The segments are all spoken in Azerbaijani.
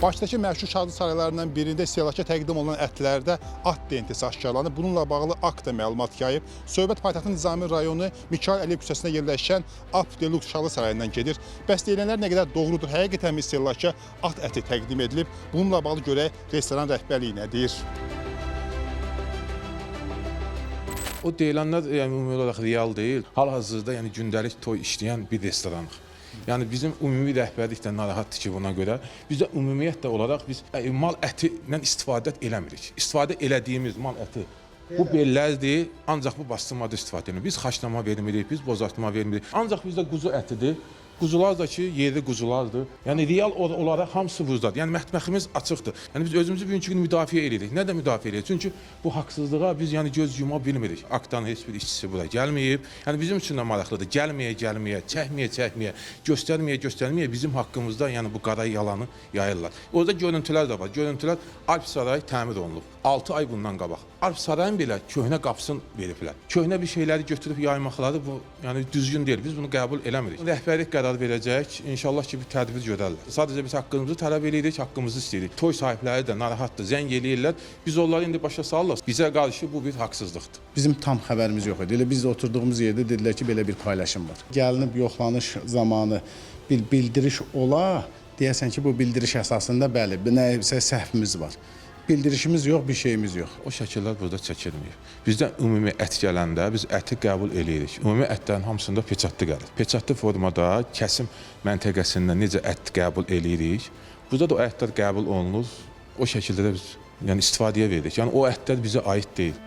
Bakıdakı məşhur şadlıq saraylarından birində istehlaka təqdim olunan ətlərdə at dentisi aşkarlanıb. Bununla bağlı akt da məlumat yayıb. Söhbət paytaxtın Nizami rayonu Mikayıl Əliyev küçəsində yerləşən Ap Deluxe Şadlıq sarayından gedir. Bəs deyilənlər nə qədər doğrudur? Həqiqətən istehlaka at əti təqdim edilib. Bununla bağlı görək restoran rəhbərliyi nə deyir? O deyilənlər ümumi olaraq real deyil. Hal-hazırda gündəlik toy işləyən bir restoranıq. Yəni bizim ümumi rəhbərlik də narahatdır ki, buna görə biz də ümumiyyətlə olaraq biz mal ətindən istifadə eləmirik. İstifadə elədiyimiz mal əti bu bellərdir, ancaq bu bastırmada istifadə edilir. Biz xaçlama vermirik, biz bozartma vermirik. Ancaq bizdə quzu ətidir. Quzular da ki, yerli quzulardır. Yəni real olaraq hamısı buradadır. Yəni mətbəximiz açıqdır. Yəni biz özümüzü bugünkü gün müdafiə edirik. Nə də müdafiə edirik? Çünki bu haqsızlığa biz göz yuma bilmirik. Aktdan heç bir işçisi bura gəlməyib. Yəni bizim üçün də maraqlıdır. Gəlməyə, çəkməyə, göstərməyə bizim haqqımızda bu qara yalanı yayırlar. Orada görüntülər də var. Görüntülər Alp Saray təmir olunub. 6 ay bundan qabaq. Alp Sarayın belə köhnə qapısını veriblər. Köhnə bir şeyləri götürüb yaymaqları bu düzgün deyil. Biz bunu qəbul eləmirik. Rəhbərlik qərar verəcək. İnşallah ki, bir tədbir görərlər. Sadəcə biz haqqımızı tələb edirik, haqqımızı istəyirik. Toy sahibləri də narahatdır, zəng eləyirlər. Biz onları indi başa salırlar. Bizə qarşı bu bir haqsızlıqdır. Bizim tam xəbərimiz yox idi. Elə biz oturduğumuz yerdə dedilər ki, belə bir paylaşım var. Gəlinib yoxlanış zamanı bir bildiriş ola, deyəsən ki, bu bildiriş əsasında bəli, nəsə səhvimiz var. Bildirişimiz yox, bir şeyimiz yox. O şəkillər burada çəkilməyib. Bizdə ümumi ət gələndə biz əti qəbul eləyirik. Ümumi ətlərin hamısında peçatlı gəlir. Peçatlı formada kəsim məntəqəsində necə ət qəbul eləyirik, burada da o ətlər qəbul olunur. O şəkildə də biz istifadəyə veririk. Yəni o ətlər bizə aid deyil.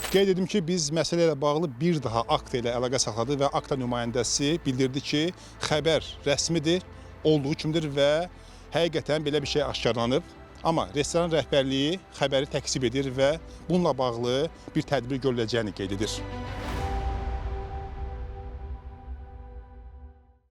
Qeyd edim ki, biz məsələ ilə bağlı bir daha akt ilə əlaqə saxladıq və akta nümayəndəsi bildirdi ki, xəbər rəsmidir, olduğu kimdir və həqiqətən belə bir şey aşkarlanıb. Amma restoran rəhbərliyi xəbəri təksib edir və bununla bağlı bir tədbir görüləcəyini qeyd edir.